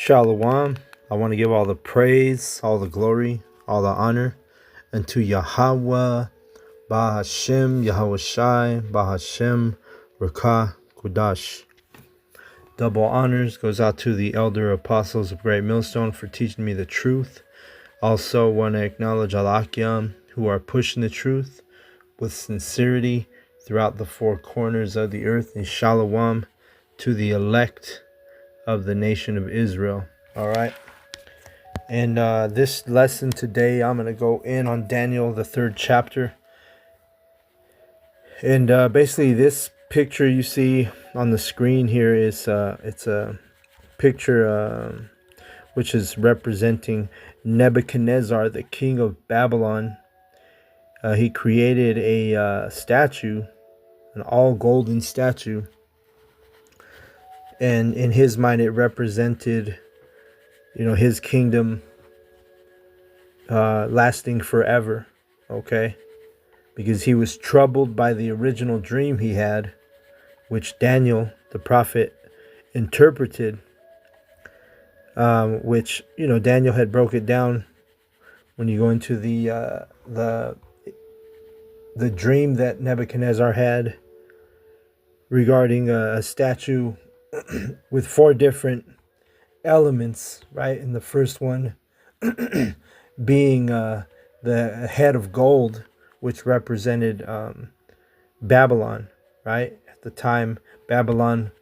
Shalom. I want to give all the praise, all the glory, all the honor unto Yahawah, Bahashem, Yahweh Shai, Bahashem, Rakah, Kudash. Double honors goes out to the elder apostles of Great Millstone for teaching me the truth. Also want to acknowledge Alakiam, who are pushing the truth with sincerity throughout the four corners of the earth. And Shalom to the elect of the nation of Israel. All right. And this lesson today, I'm going to go in on Daniel, the 3rd chapter. And basically this picture you see on the screen here is it's a picture which is representing Nebuchadnezzar, the king of Babylon. He created a statue, an all golden statue. And in his mind, it represented, his kingdom lasting forever. Okay. Because he was troubled by the original dream he had, which Daniel, the prophet, interpreted, which, Daniel had broke it down when you go into the dream that Nebuchadnezzar had regarding a statue with 4 different elements, right? And the first one being the head of gold, which represented Babylon, right? At the time, Babylon,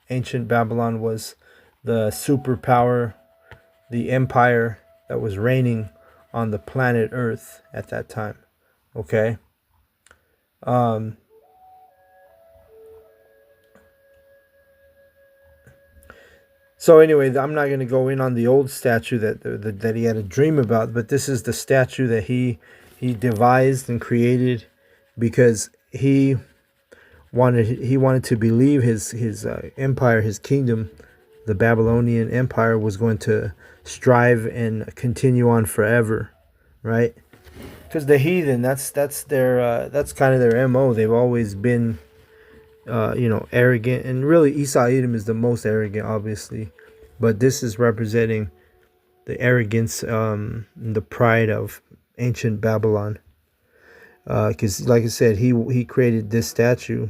ancient Babylon, was the superpower, the empire that was reigning on the planet Earth at that time. Okay. So anyway, I'm not going to go in on the old statue that he had a dream about, but this is the statue that he devised and created because he wanted to believe his empire, his kingdom, the Babylonian Empire, was going to strive and continue on forever, right? Because the heathen, that's kind of their MO. They've always been arrogant, and really Esau Edom is the most arrogant, obviously, but this is representing the arrogance, and the pride of ancient Babylon. Because, like I said, he created this statue,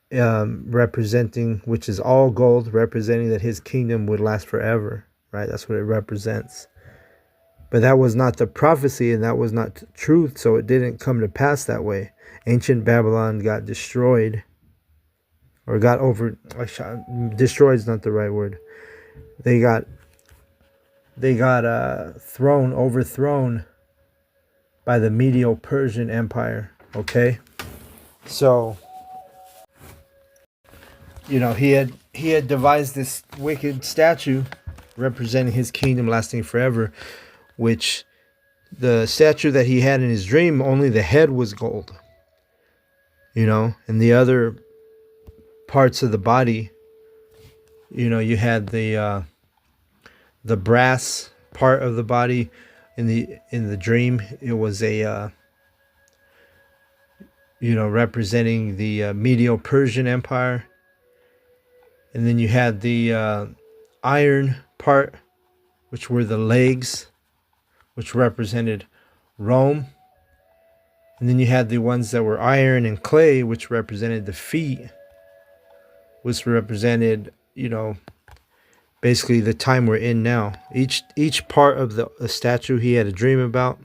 representing, which is all gold, representing that his kingdom would last forever, right? That's what it represents. But that was not the prophecy, and that was not the truth, so it didn't come to pass that way. Ancient Babylon got destroyed, or got destroyed is not the right word. They got overthrown by the Medo-Persian Empire. Okay, so he had devised this wicked statue representing his kingdom lasting forever, which the statue that he had in his dream, only the head was gold. And the other parts of the body, you had the brass part of the body. In the dream, it was a representing the Medo-Persian Empire. And then you had the iron part, which were the legs, which represented Rome. And then you had the ones that were iron and clay, which represented the feet, which represented, basically the time we're in now. Each part of the statue he had a dream about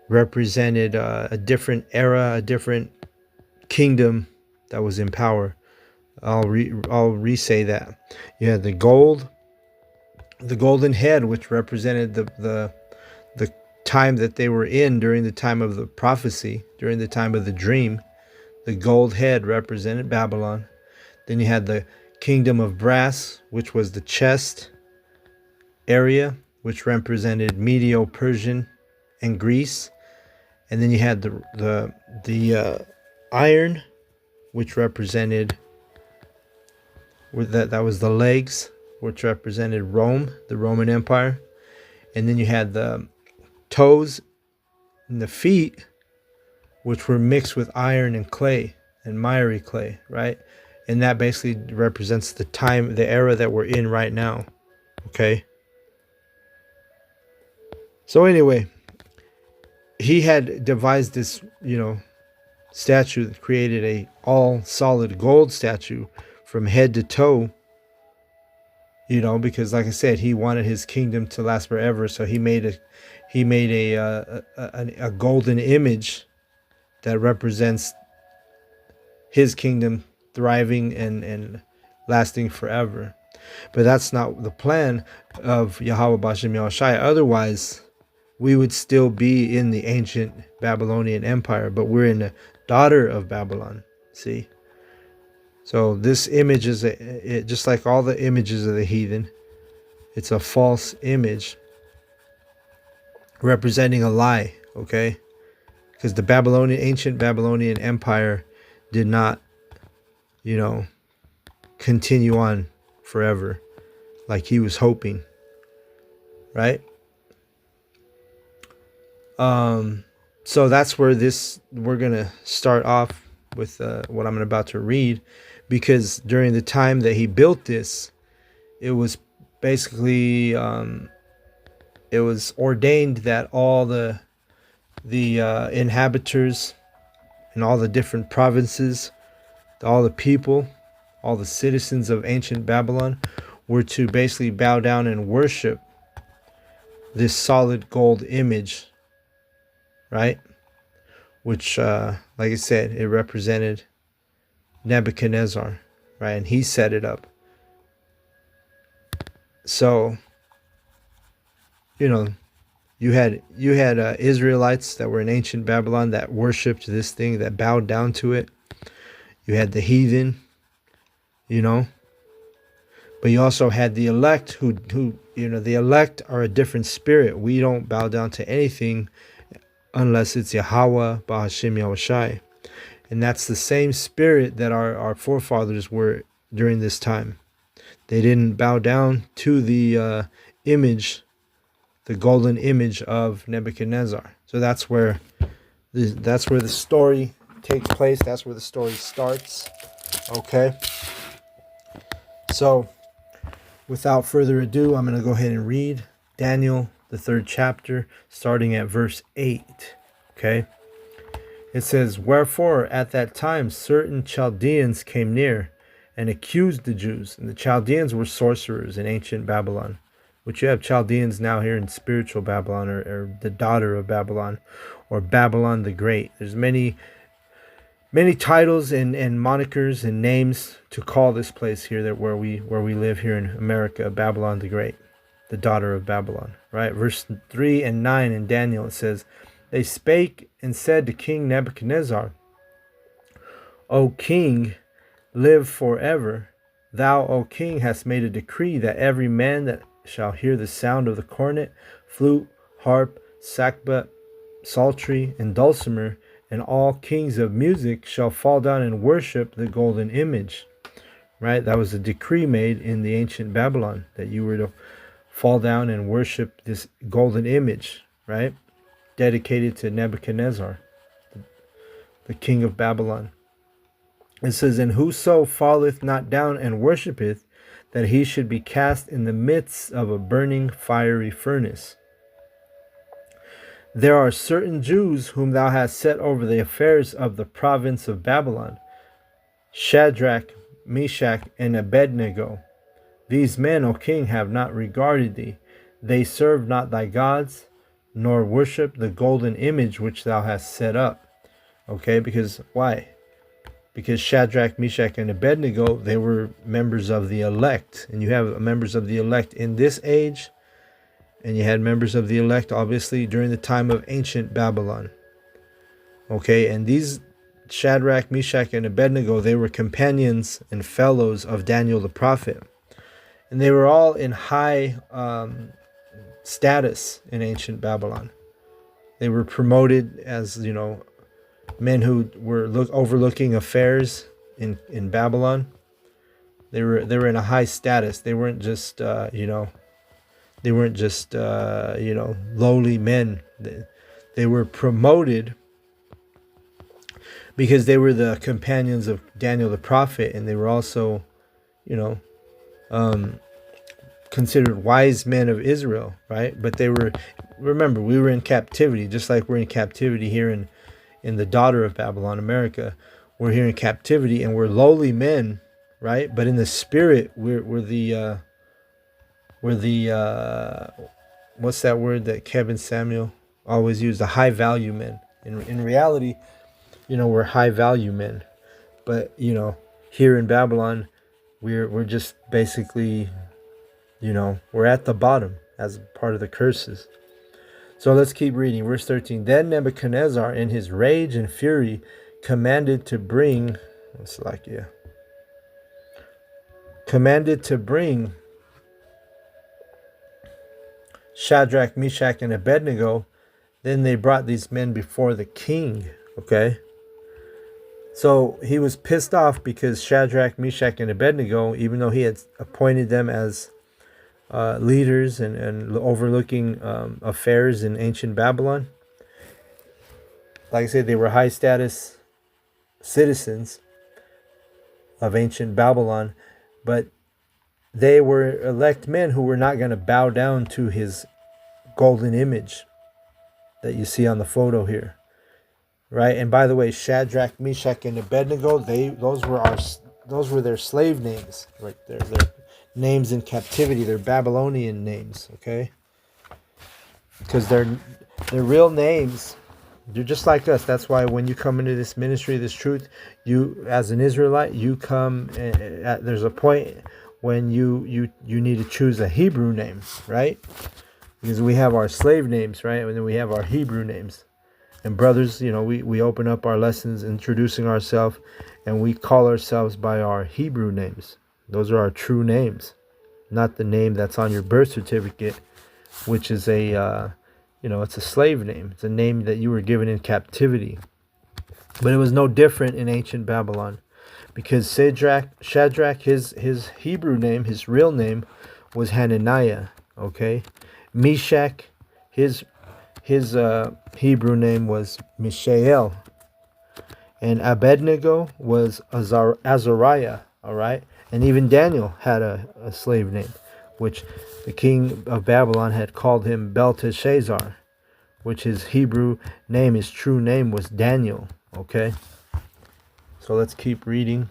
represented a different era, a different kingdom that was in power. I'll re-say that. You had the golden head, which represented the time that they were in during the time of the prophecy, during the time of the dream. The gold head represented Babylon. Then you had the kingdom of brass, which was the chest area, which represented Medo-Persian and Greece. And then you had the iron, which represented, that was the legs, which represented Rome, the Roman Empire. And then you had the toes and the feet, which were mixed with iron and clay and miry clay, right? And that basically represents the time, the era that we're in right now. Okay. So anyway, he had devised this, statue that created a all solid gold statue from head to toe, because like I said, he wanted his kingdom to last forever. So he made a golden image that represents his kingdom thriving and lasting forever. But that's not the plan of Yahawah Bashem Yahushai. Otherwise, we would still be in the ancient Babylonian Empire, but we're in the daughter of Babylon. See? So this image is just like all the images of the heathen. It's a false image representing a lie, okay? Because the ancient Babylonian Empire did not, continue on forever like he was hoping, right? So that's where we're gonna start off with what I'm about to read, because during the time that he built this, it was basically it was ordained that all the inhabitants in all the different provinces, all the people, all the citizens of ancient Babylon were to basically bow down and worship this solid gold image, right? Which, like I said, it represented Nebuchadnezzar, right? And he set it up. So, you had Israelites that were in ancient Babylon that worshipped this thing, that bowed down to it. You had the heathen, but you also had the elect who the elect are a different spirit. We don't bow down to anything unless it's Yahawah Bahashim Yahushai. And that's the same spirit that our forefathers were during this time. They didn't bow down to the image, the golden image of Nebuchadnezzar. So that's where the story takes place. That's where the story starts. Okay. So, without further ado, I'm going to go ahead and read Daniel, the 3rd chapter, starting at verse 8. Okay. It says, "Wherefore at that time certain Chaldeans came near and accused the Jews." And the Chaldeans were sorcerers in ancient Babylon, which you have Chaldeans now here in spiritual Babylon, or the daughter of Babylon, or Babylon the Great. There's many titles and monikers and names to call this place here, where we live here in America, Babylon the Great, the daughter of Babylon, right? Verse 3 and 9 in Daniel, it says, "They spake and said to King Nebuchadnezzar, O king, live forever. Thou, O king, hast made a decree that every man that shall hear the sound of the cornet, flute, harp, sackbut, psaltery, and dulcimer, and all kings of music shall fall down and worship the golden image." Right? That was a decree made in the ancient Babylon, that you were to fall down and worship this golden image, right? Dedicated to Nebuchadnezzar, the king of Babylon. It says, "And whoso falleth not down and worshipeth, that he should be cast in the midst of a burning fiery furnace. There are certain Jews whom thou hast set over the affairs of the province of Babylon, Shadrach, Meshach, and Abednego. These men, O king, have not regarded thee. They serve not thy gods, nor worship the golden image which thou hast set up." Okay, because why? Because Shadrach, Meshach, and Abednego, they were members of the elect. And you have members of the elect in this age, and you had members of the elect, obviously, during the time of ancient Babylon. Okay, and these Shadrach, Meshach, and Abednego, they were companions and fellows of Daniel the prophet. And they were all in high status in ancient Babylon. They were promoted as, men who were overlooking affairs in Babylon. They were in a high status. They weren't just lowly men. They were promoted because they were the companions of Daniel the prophet, and they were also, considered wise men of Israel, right? But they were, remember, we were in captivity, just like we're in captivity here in the daughter of Babylon, America. We're here in captivity, and we're lowly men, right? But in the spirit, we're the what's that word that Kevin Samuel always used? The high value men. In reality, we're high value men, but here in Babylon, we're just basically, we're at the bottom as part of the curses. So let's keep reading. Verse 13. Then Nebuchadnezzar, in his rage and fury, commanded to bring Shadrach, Meshach, and Abednego. Then they brought these men before the king. Okay. So he was pissed off because Shadrach, Meshach, and Abednego, even though he had appointed them as leaders and overlooking affairs in ancient Babylon, like I said, they were high status citizens of ancient Babylon, but they were elect men who were not going to bow down to his golden image that you see on the photo here, right? And by the way, Shadrach, Meshach, and Abednego, those were their slave names, right? Their names in captivity, their Babylonian names, okay? Because their real names, they're just like us. That's why when you come into this ministry, this truth, you as an Israelite, you come. There's a point when you need to choose a Hebrew name, right? Because we have our slave names, right, and then we have our Hebrew names. And brothers, we open up our lessons introducing ourselves, and we call ourselves by our Hebrew names. Those are our true names, not the name that's on your birth certificate, which is it's a slave name. It's a name that you were given in captivity. But it was no different in ancient Babylon, because Shadrach, his Hebrew name, his real name was Hananiah. Okay, Meshach, his Hebrew name was Mishael, and Abednego was Azariah. All right, and even Daniel had a slave name, which the king of Babylon had called him Belteshazzar, which his Hebrew name, his true name was Daniel. Okay, so let's keep reading.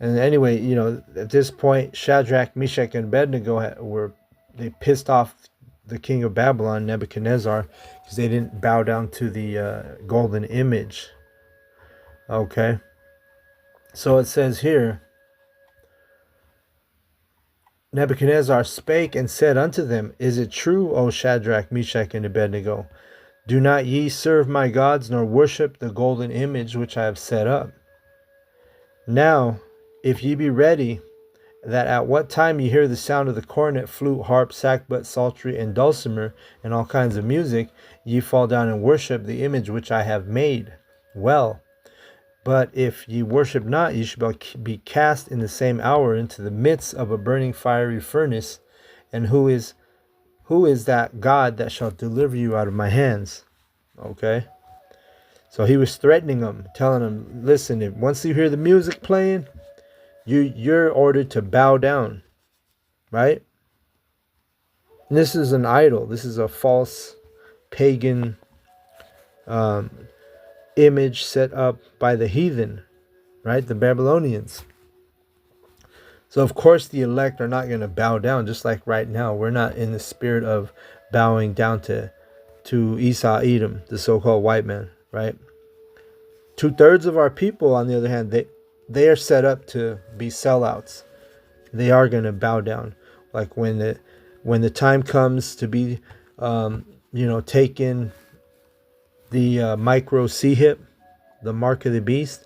And anyway, at this point, Shadrach, Meshach, and Abednego they pissed off the king of Babylon, Nebuchadnezzar, because they didn't bow down to the golden image. Okay, so it says here, Nebuchadnezzar spake and said unto them, Is it true, O Shadrach, Meshach, and Abednego? Do not ye serve my gods, nor worship the golden image which I have set up? Now, if ye be ready, that at what time ye hear the sound of the cornet, flute, harp, sackbut, psaltery, and dulcimer, and all kinds of music, ye fall down and worship the image which I have made. Well, but if ye worship not, ye shall be cast in the same hour into the midst of a burning fiery furnace. And who is that God that shall deliver you out of my hands? Okay. So he was threatening them, telling them, listen, if once you hear the music playing, you're ordered to bow down, right? And this is an idol. This is a false pagan image set up by the heathen, right? The Babylonians. So of course the elect are not going to bow down, just like right now. We're not in the spirit of bowing down to Esau, Edom, the so-called white man, right? 2/3 of our people, on the other hand, they are set up to be sellouts. They are going to bow down. Like when the time comes to be, taking the micro C-hip, the mark of the beast,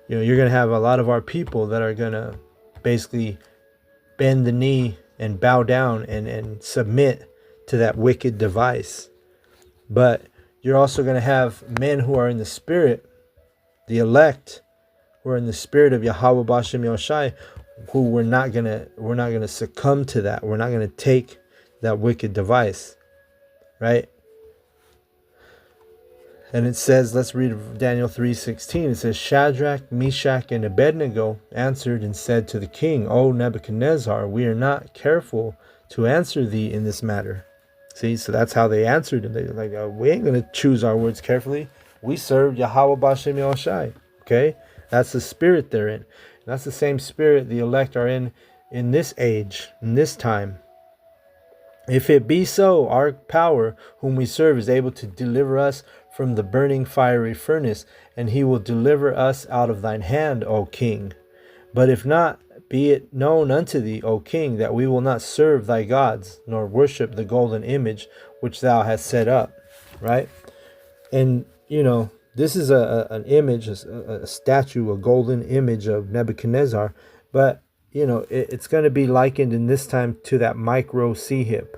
you're going to have a lot of our people that are going to basically bend the knee and bow down and submit to that wicked device. But you're also going to have men who are in the spirit, the elect, who are in the spirit of Yahawah Bashem Yoshai, who we're not gonna succumb to that. We're not gonna take that wicked device, right? And it says, let's read Daniel 3:16. It says, Shadrach, Meshach, and Abednego answered and said to the king, O Nebuchadnezzar, we are not careful to answer thee in this matter. See, so that's how they answered him. They're like, we ain't going to choose our words carefully. We serve Yahawah B'Shem Yahushai. Okay? That's the spirit they're in. And that's the same spirit the elect are in this age, in this time. If it be so, our power, whom we serve, is able to deliver us from the burning fiery furnace, and he will deliver us out of thine hand, O king. But if not, be it known unto thee, O king, that we will not serve thy gods, nor worship the golden image which thou hast set up. Right? And, this is an image, a statue, a golden image of Nebuchadnezzar. But, it's going to be likened in this time to that micro C-hip,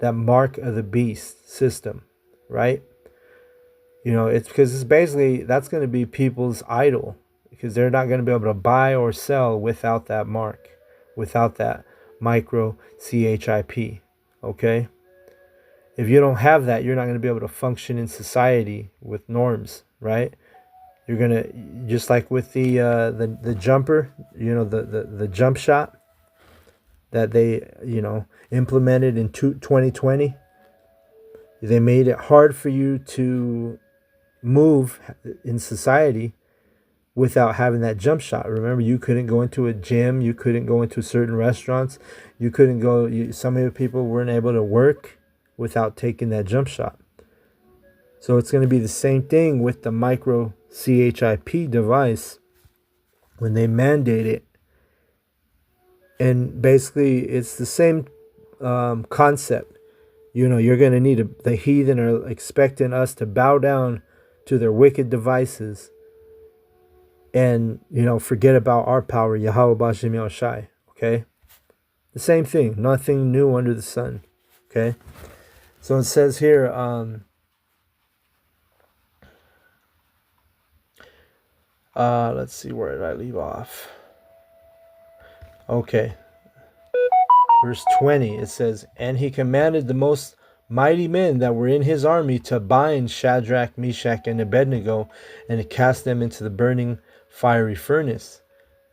that mark of the beast system, right? It's because it's basically, that's going to be people's idol, because they're not going to be able to buy or sell without that mark, without that micro CHIP, okay? If you don't have that, you're not going to be able to function in society with norms, right? You're going to, just like with the jumper, the jump shot that they, implemented in 2020. They made it hard for you to move in society without having that jump shot. Remember, you couldn't go into a gym. You couldn't go into certain restaurants. You couldn't go, some of the people weren't able to work without taking that jump shot. So it's going to be the same thing with the micro CHIP device when they mandate it. And basically, it's the same concept. You're going to need the heathen are expecting us to bow down to their wicked devices and, forget about our power, Yahawah B'Shem Yahushai. Okay? The same thing. Nothing new under the sun. Okay? So it says here, let's see, where did I leave off? Okay. Verse 20, it says, And he commanded the most mighty men that were in his army to bind Shadrach, Meshach, and Abednego, and to cast them into the burning fiery furnace.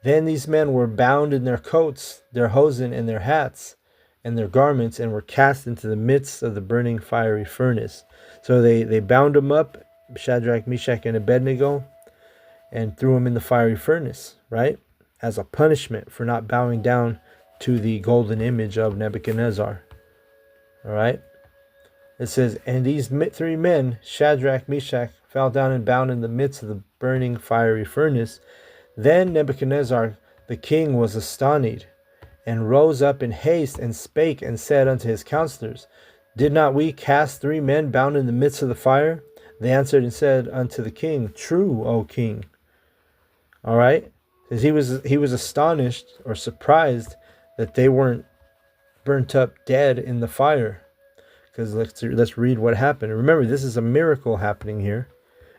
Then these men were bound in their coats, their hosen, and their hats, and their garments, and were cast into the midst of the burning fiery furnace. So they bound them up, Shadrach, Meshach, and Abednego, and threw them in the fiery furnace, right? As a punishment for not bowing down to the golden image of Nebuchadnezzar. All right? It says, And these three men, Shadrach, Meshach, fell down and bound in the midst of the burning fiery furnace. Then Nebuchadnezzar the king was astonished, and rose up in haste, and spake, and said unto his counselors, Did not we cast three men bound in the midst of the fire? They answered and said unto the king, True, O king. All right? Because he was astonished or surprised that they weren't burnt up dead in the fire. Because let's read what happened. Remember, this is a miracle happening here.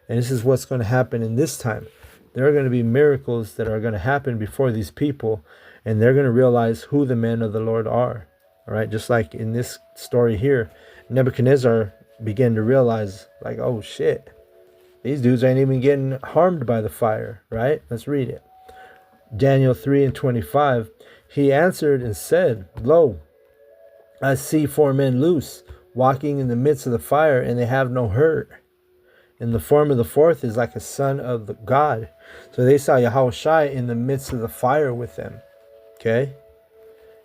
And this is what's going to happen in this time. There are going to be miracles that are going to happen before these people. And they're going to realize who the men of the Lord are. All right, just like in this story here, Nebuchadnezzar began to realize, like, oh shit, these dudes ain't even getting harmed by the fire, right? Let's read it. Daniel 3:25, he answered and said, Lo, I see four men loose, walking in the midst of the fire, and they have no hurt. And the form of the fourth is like a son of the God. So they saw Yahushua in the midst of the fire with them. Okay?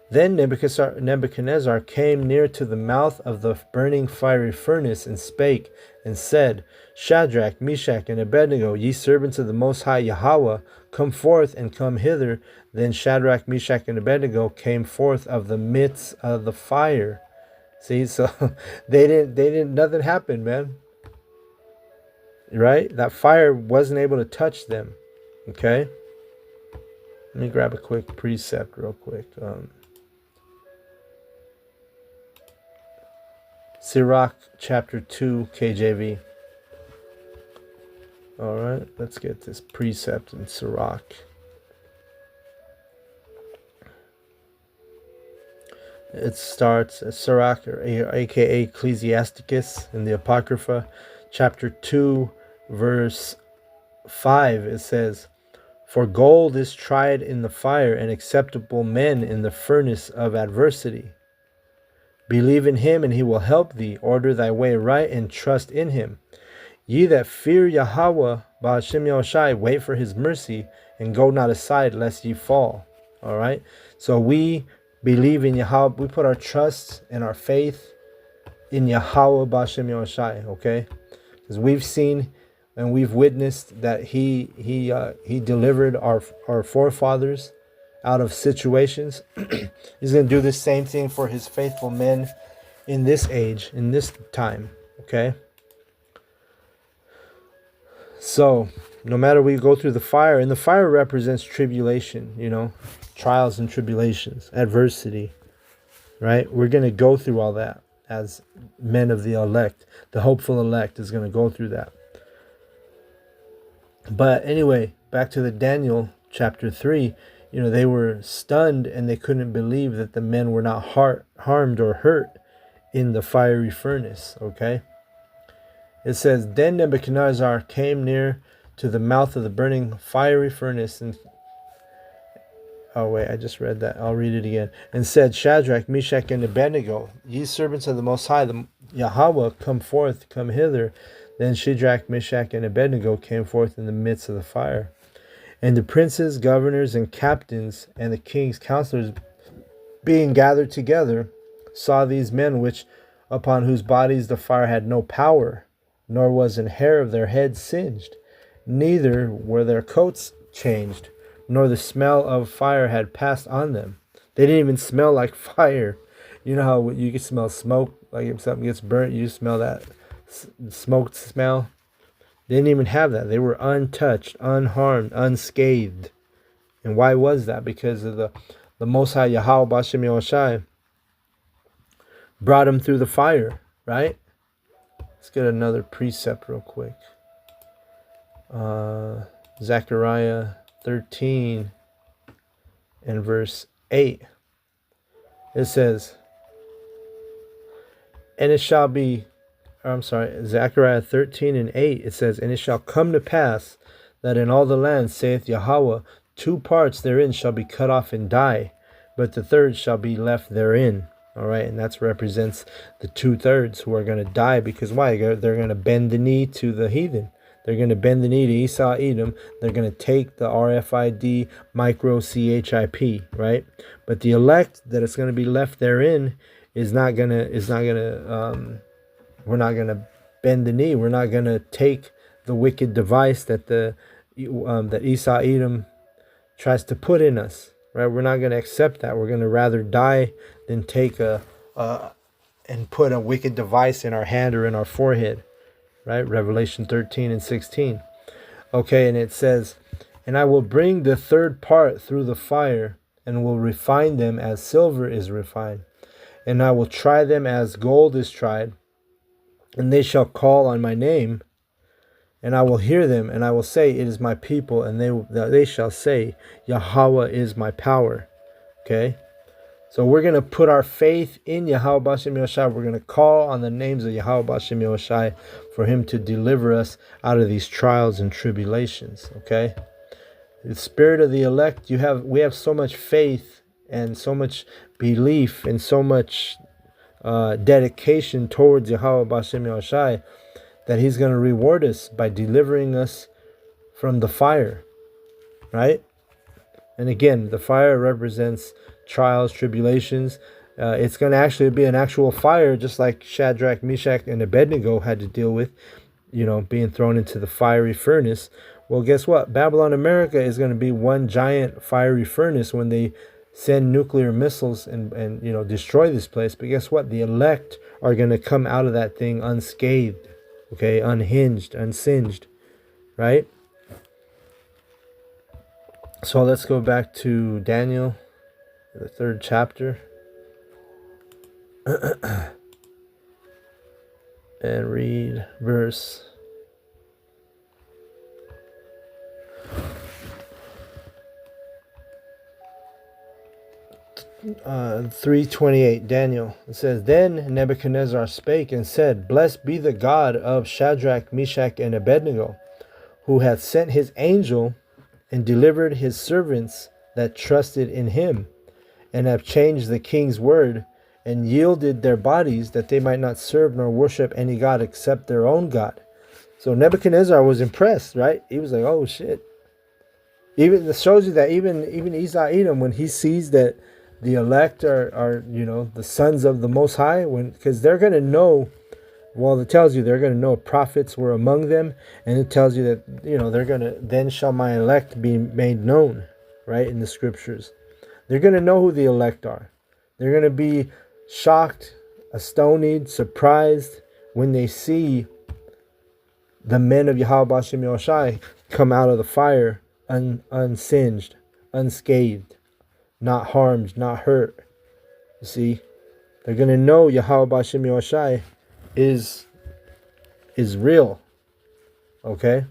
Then Nebuchadnezzar came near to the mouth of the burning fiery furnace, and spake and said, Shadrach, Meshach, and Abednego, ye servants of the Most High Yahawah, come forth and come hither. Then Shadrach, Meshach, and Abednego came forth of the midst of the fire. See, so nothing happened, man. Right? That fire wasn't able to touch them. Okay? Let me grab a quick precept real quick. Sirach chapter 2 KJV. Alright, let's get this precept in Sirach. It starts Sirach, or aka Ecclesiasticus, in the Apocrypha, chapter 2, verse 5, it says, "For gold is tried in the fire, and acceptable men in the furnace of adversity. Believe in him, and he will help thee. Order thy way right, and trust in him. Ye that fear Yahawah, Ba'ashem Yahushai, wait for his mercy, and go not aside, lest ye fall." All right? So we believe in Yahawah. We put our trust and our faith in Yahawah, Ba'ashem Yahushai, okay? Because we've seen and we've witnessed that he delivered our forefathers out of situations. He's going to do the same thing for his faithful men in this age, in this time, okay? So, no matter we go through the fire, and the fire represents tribulation, trials and tribulations, adversity, right? We're going to go through all that as men of the elect. The hopeful elect is going to go through that. But anyway, back to the Daniel chapter 3, they were stunned and they couldn't believe that the men were not harmed or hurt in the fiery furnace, okay? It says, "Then Nebuchadnezzar came near to the mouth of the burning fiery furnace and..." Oh, wait, I just read that. I'll read it again. "And said, Shadrach, Meshach, and Abednego, ye servants of the Most High, the Yahawah, come forth, come hither. Then Shadrach, Meshach, and Abednego came forth in the midst of the fire. And the princes, governors, and captains, and the king's counselors, being gathered together, saw these men, which upon whose bodies the fire had no power, nor was an hair of their heads singed, neither were their coats changed, nor the smell of fire had passed on them." They didn't even smell like fire. You know how you can smell smoke, like if something gets burnt, you smell that smoked smell. They didn't even have that. They were untouched, unharmed, unscathed. And why was that? Because of the Most High Yahawah B'Ashem Yahushai brought them through the fire, right? Let's get another precept real quick. Zechariah 13 and verse 8. It says, "And it shall be..." Zechariah 13 and 8, it says, "And it shall come to pass that in all the land, saith Yahawah, 2 parts therein shall be cut off and die, but the third shall be left therein." All right, and that represents the 2/3 who are going to die. Because why? They're going to bend the knee to the heathen. They're going to bend the knee to Esau, Edom. They're going to take the RFID, micro CHIP, right? But the elect that is going to be left therein we're not going to bend the knee. We're not going to take the wicked device that that Esau Edom tries to put in us, right? We're not going to accept that. We're going to rather die than take and put a wicked device in our hand or in our forehead, right? Revelation 13 and 16. Okay, and it says, "And I will bring the third part through the fire, and will refine them as silver is refined. And I will try them as gold is tried. And they shall call on my name, and I will hear them, and I will say, It is my people, and they shall say, Yahawah is my power." Okay? So we're going to put our faith in Yahawah B'Ashem Yahushai. We're going to call on the names of Yahawah B'Ashem Yahushai for him to deliver us out of these trials and tribulations. Okay? The spirit of the elect, we have so much faith and so much belief and so much dedication towards Yahawah B'Ashem Yahushai that he's going to reward us by delivering us from the fire, right? And again, the fire represents trials, tribulations. It's going to actually be an actual fire, just like Shadrach, Meshach, and Abednego had to deal with, being thrown into the fiery furnace. Well, guess what? Babylon America is going to be one giant fiery furnace when they send nuclear missiles and destroy this place. But guess what? The elect are going to come out of that thing unscathed, okay, unhinged, unsinged, right? So let's go back to Daniel, the 3rd chapter, and read verse 12. 3:28, Daniel. It says, Then Nebuchadnezzar spake and said, Blessed be the God of Shadrach, Meshach, and Abednego, who hath sent his angel and delivered his servants that trusted in him, and have changed the king's word, and yielded their bodies, that they might not serve nor worship any god except their own God. So Nebuchadnezzar was impressed, right? He was like, oh shit. Even it shows you that even Esau Edom, when he sees that the elect are the sons of the Most High, because they're going to know, well, it tells you they're going to know prophets were among them, and it tells you that they're going to, then shall my elect be made known, right, in the scriptures. They're going to know who the elect are. They're going to be shocked, astonied, surprised when they see the men of Yahawah B'Shem Yahushai come out of the fire unsinged, unscathed, not harmed, not hurt. You see, they're going to know Yahawah B'Shem Yahushai is real. Okay?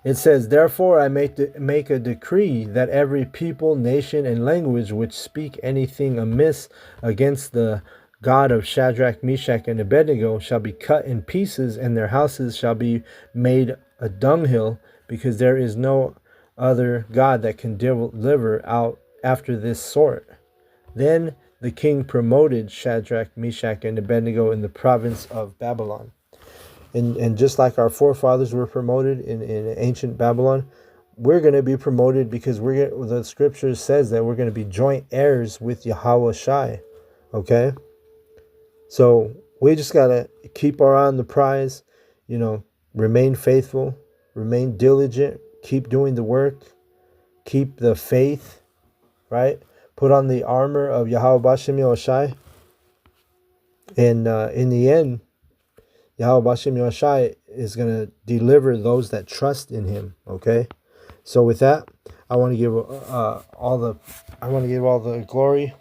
It says, Therefore I make a decree that every people, nation, and language which speak anything amiss against the God of Shadrach, Meshach, and Abednego shall be cut in pieces, and their houses shall be made a dunghill, because there is no other God that can deliver out after this sort. Then the king promoted Shadrach, Meshach, and Abednego in the province of Babylon. And just like our forefathers were promoted in ancient Babylon, we're going to be promoted because the scripture says that we're going to be joint heirs with Yahawah Shai. Okay? So we just got to keep our eye on the prize, remain faithful, remain diligent, keep doing the work, keep the faith, right? Put on the armor of Yahawah B'Shem Yahushai. And in the end, Yahawah B'Shem Yahushai is going to deliver those that trust in him. Okay? So with that, I want to give all the glory,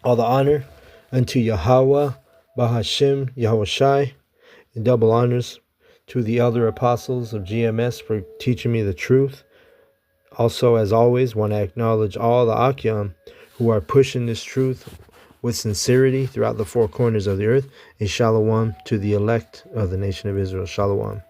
all the honor unto Yahawah B'Shem Yahushai, and double honors to the elder apostles of GMS for teaching me the truth. Also, as always, want to acknowledge all the Akyam who are pushing this truth with sincerity throughout the four corners of the earth. And shalom to the elect of the nation of Israel. Shalom.